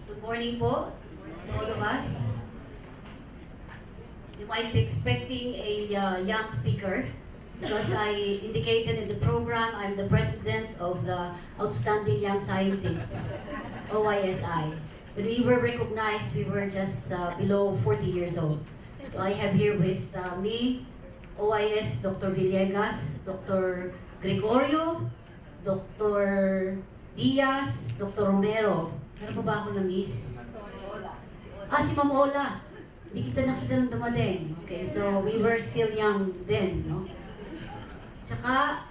Good morning po to all of us. You might be expecting a young speaker because I indicated in the program I'm the president of the Outstanding Young Scientists, OYSI. When we were recognized, we were just below 40 years old. So I have here with me, OIS Dr. Villegas, Dr. Gregorio, Dr. Diaz, Dr. Romero. Meron pa ba ako na-miss? Si Ma'am Ola. Hindi kita nakita nung dumating. Okay, so we were still young then, no? Tsaka,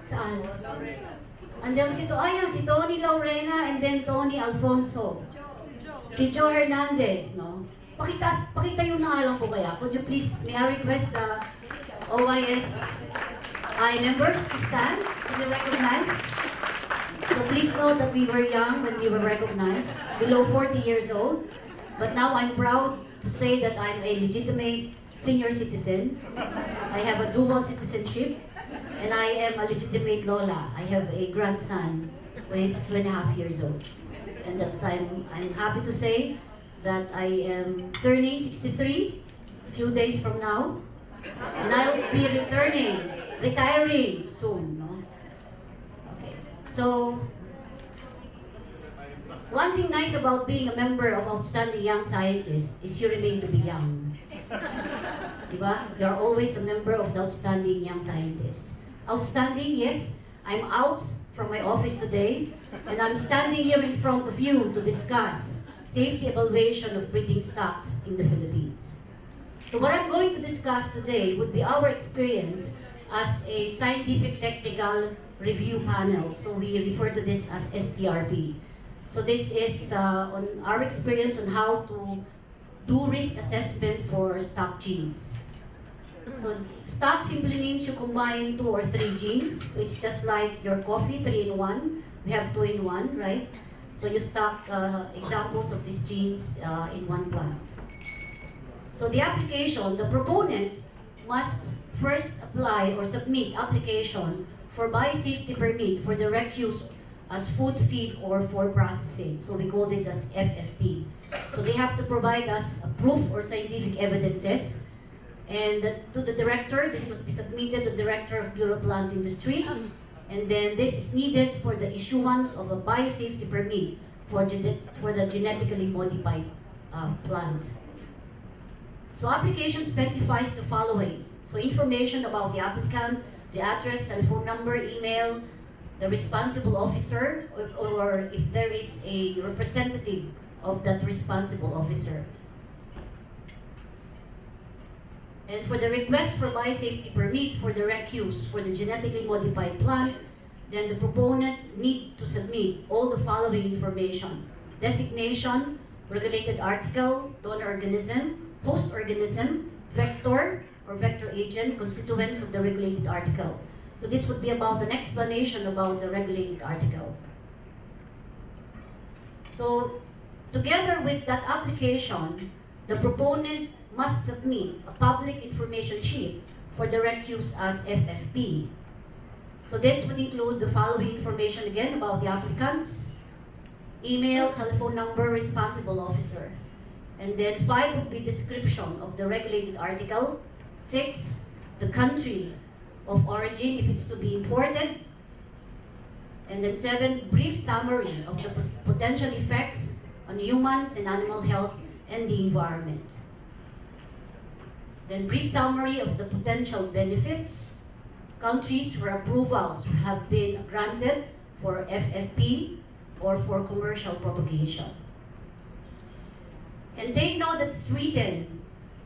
saan? Andiyan si Tony Laurena and then Tony Alfonso. Si Joe Hernandez, no? Pakita yung nangalan ko kaya. Could you please, may I request the OYSI members to stand to be recognized? So please know that we were young when we were recognized, below 40 years old. But now I'm proud to say that I'm a legitimate senior citizen. I have a dual citizenship, and I am a legitimate Lola. I have a grandson who is 2.5 years old. And that's I'm happy to say that I am turning 63 a few days from now. And I'll be retiring soon. No? Okay. So, one thing nice about being a member of Outstanding Young Scientists is you remain to be young. Diba? You're always a member of the Outstanding Young Scientists. Outstanding, yes, I'm out from my office today, and I'm standing here in front of you to discuss safety evaluation of breeding stocks in the Philippines. So what I'm going to discuss today would be our experience as a scientific technical review panel. So we refer to this as STRV. So this is on our experience on how to do risk assessment for stock genes. So stock simply means you combine 2 or 3 genes. So it's just like your coffee, 3-in-1. We have 2-in-1, right? So you stock examples of these genes in one plant. So the application, the proponent must first apply or submit application for biosafety permit for direct use as food, feed, or for processing. So we call this as FFP. So they have to provide us a proof or scientific evidences. And to the director, this must be submitted to the Director of Bureau Plant Industry. And then this is needed for the issuance of a biosafety permit for the genetically modified plant. So application specifies the following. So information about the applicant, the address, telephone number, email, the responsible officer, or if there is a representative of that responsible officer. And for the request for biosafety permit for direct use for the genetically modified plant, then the proponent need to submit all the following information: designation, regulated article, donor organism, host organism, vector or vector agent, constituents of the regulated article. So this would be about an explanation about the regulated article. So together with that application, the proponent must submit a public information sheet for direct use as FFP. So this would include the following information again about the applicants: email, telephone number, responsible officer. And then 5 would be description of the regulated article. 6, the country of origin if it's to be imported. And then 7, brief summary of the potential effects on humans and animal health and the environment. Then brief summary of the potential benefits, countries where approvals have been granted for FFP or for commercial propagation. And take note that it's written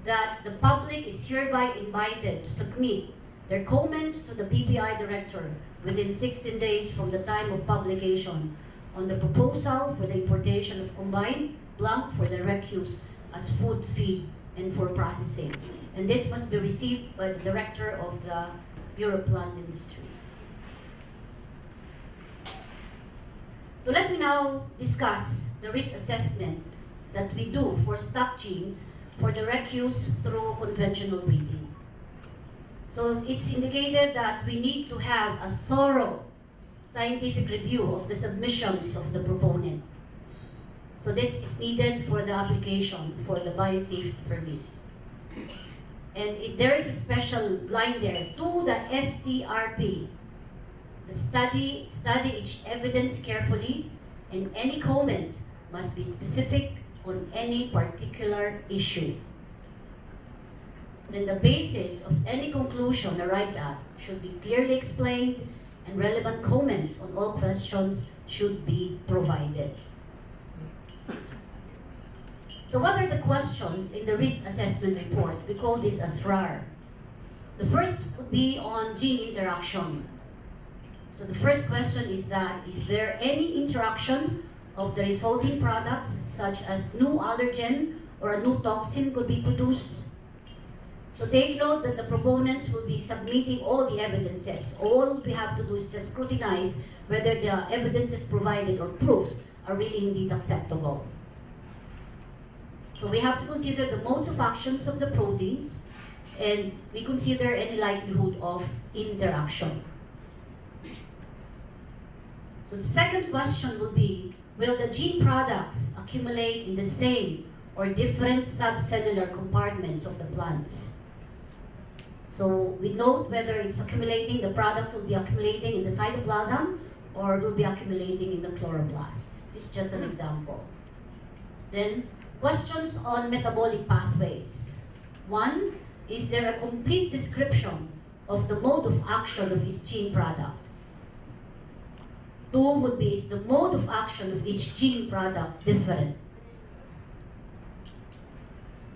that the public is hereby invited to submit their comments to the BPI director within 16 days from the time of publication on the proposal for the importation of combined blank for direct use as food, feed, and for processing. And this must be received by the director of the Bureau of Plant Industry. So let me now discuss the risk assessment that we do for stock genes for direct use through conventional breeding. So it's indicated that we need to have a thorough scientific review of the submissions of the proponent. So this is needed for the application for the biosafety permit. And there is a special line there, to the STRP. The study each evidence carefully, and any comment must be specific on any particular issue. Then the basis of any conclusion arrived at should be clearly explained, and relevant comments on all questions should be provided. So what are the questions in the risk assessment report? We call this as RAR. The first would be on gene interaction. So the first question is that, is there any interaction of the resulting products, such as new allergen or a new toxin could be produced? So take note that the proponents will be submitting all the evidences. All we have to do is just scrutinize whether the evidences provided or proofs are really indeed acceptable. So we have to consider the modes of actions of the proteins, and we consider any likelihood of interaction. So the second question will be, will the gene products accumulate in the same or different subcellular compartments of the plants? So we note whether it's accumulating, the products will be accumulating in the cytoplasm or will be accumulating in the chloroplast. This is just an example. Then, questions on metabolic pathways. 1, is there a complete description of the mode of action of each gene product? 2 would be, is the mode of action of each gene product different?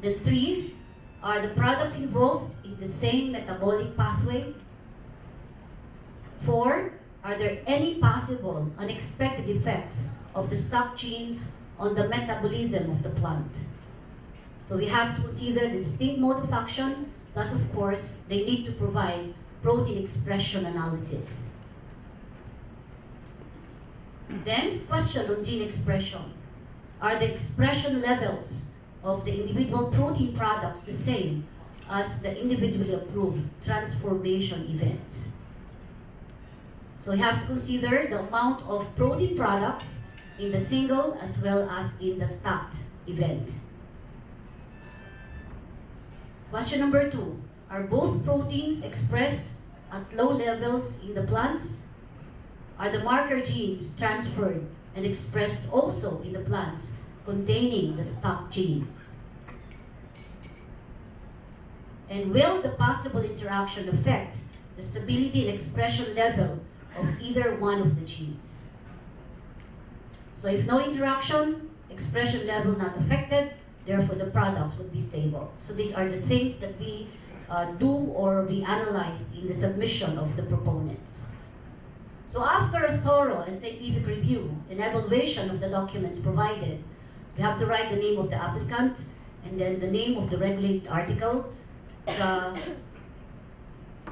Then 3, are the products involved in the same metabolic pathway? 4, are there any possible unexpected effects of the stock genes on the metabolism of the plant? So we have to consider the distinct mode of action, plus of course, they need to provide protein expression analysis. Then, question on gene expression. Are the expression levels of the individual protein products the same as the individually approved transformation events? So we have to consider the amount of protein products in the single as well as in the stacked event. Question number 2. Are both proteins expressed at low levels in the plants? Are the marker genes transferred and expressed also in the plants containing the stock genes? And will the possible interaction affect the stability and expression level of either one of the genes? So if no interaction, expression level not affected, therefore the products would be stable. So these are the things that we do or we analyze in the submission of the proponents. So after a thorough and scientific review and evaluation of the documents provided, we have to write the name of the applicant and then the name of the regulated article. The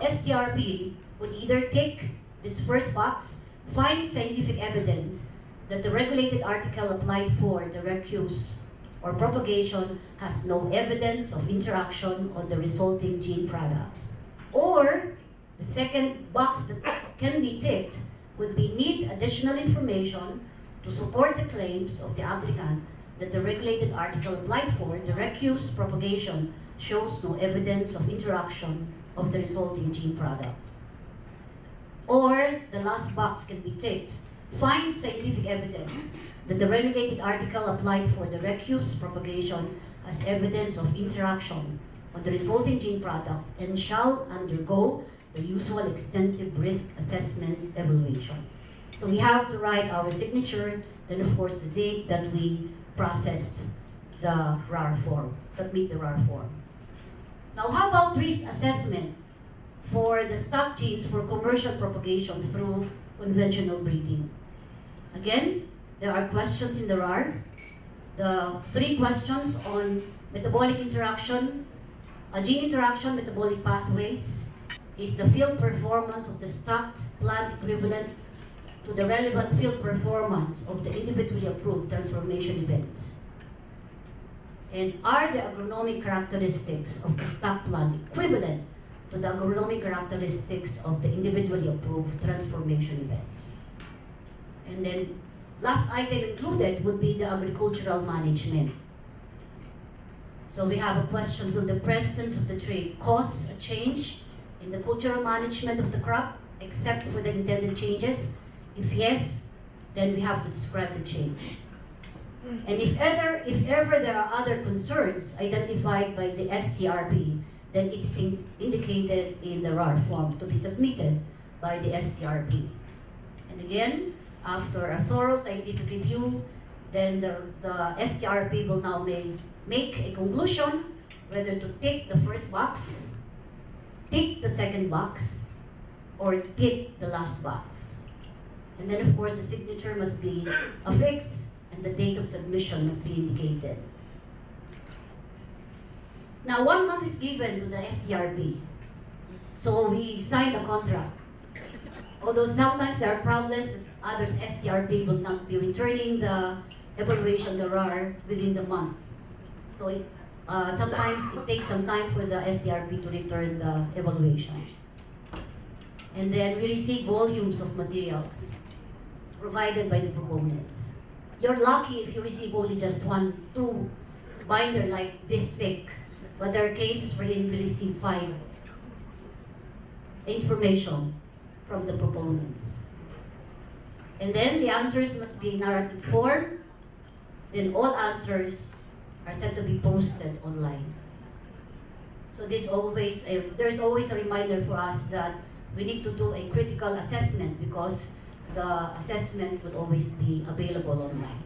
STRP would either take this first box, find scientific evidence that the regulated article applied for direct use or propagation has no evidence of interaction on the resulting gene products. Or the second box that can be ticked would be need additional information to support the claims of the applicant that the regulated article applied for direct use propagation shows no evidence of interaction of the resulting gene products. Or the last box can be ticked, find scientific evidence that the regulated article applied for direct use propagation has evidence of interaction on the resulting gene products and shall undergo the usual extensive risk assessment evaluation. So we have to write our signature, then of course the date that we processed the RAR form, submit the RAR form. Now how about risk assessment for the stock genes for commercial propagation through conventional breeding? Again, there are questions in the RAR. The 3 questions on metabolic interaction, gene interaction, metabolic pathways. Is the field performance of the stocked plant equivalent to the relevant field performance of the individually approved transformation events? And are the agronomic characteristics of the stock plant equivalent to the agronomic characteristics of the individually approved transformation events? And then last item included would be the agricultural management. So we have a question, will the presence of the trade cause a change in the cultural management of the crop, except for the intended changes? If yes, then we have to describe the change. And if ever there are other concerns identified by the STRV, then it is indicated in the RAR form to be submitted by the STRV. And again, after a thorough scientific review, then the STRV will now make a conclusion whether to tick the first box, tick the second box, or tick the last box. And then of course the signature must be affixed and the date of submission must be indicated. Now 1 month is given to the STRV. So we signed a contract. Although sometimes there are problems that others STRV will not be returning the evaluation, the RAR, within the month. So sometimes it takes some time for the STRV to return the evaluation. And then we receive volumes of materials provided by the proponents. You're lucky if you receive only just 1, 2 binder like this thick, but there are cases wherein we receive 5 information from the proponents. And then the answers must be in narrative form. Then all answers are set to be posted online. So there's always a reminder for us that we need to do a critical assessment because the assessment will always be available online.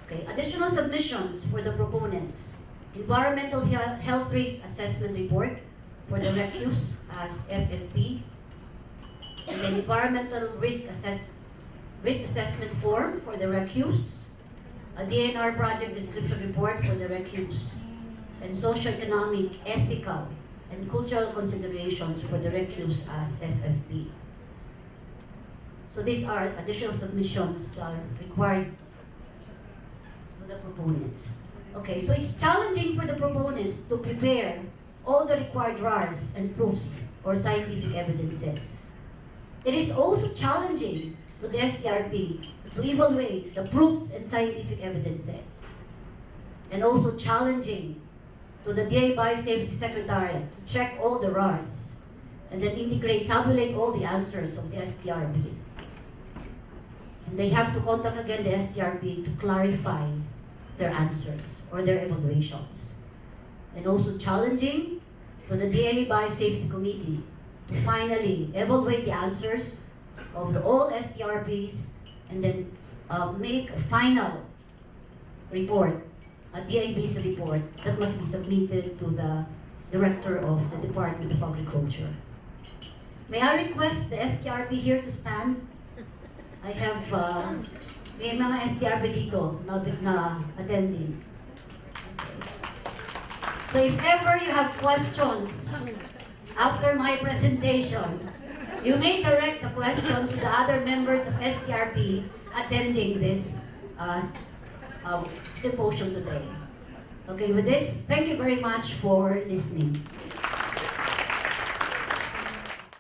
Okay, additional submissions for the proponents. Environmental Health Risk Assessment Report for the recuse as FFP. And then Environmental Risk Assessment Form for the recuse. A DNR Project Description Report for the recuse. And Socioeconomic, Ethical, and Cultural Considerations for the recuse as FFP. So these are additional submissions required for the proponents. Okay, so it's challenging for the proponents to prepare all the required RARs and proofs or scientific evidences. It is also challenging to the STRV to evaluate the proofs and scientific evidences. And also challenging to the DA Biosafety Secretariat to check all the RARs and then tabulate all the answers of the STRV. And they have to contact again the STRV to clarify their answers or their evaluations. And also challenging to the DA Biosafety Committee to finally evaluate the answers of all STRVs and then make a final report, a DABC report that must be submitted to the Director of the Department of Agriculture. May I request the STRV here to stand? I have may mga STRV dito na attending. Okay. So if ever you have questions after my presentation, you may direct the questions to the other members of STRV attending this symposium today. Okay, with this, thank you very much for listening.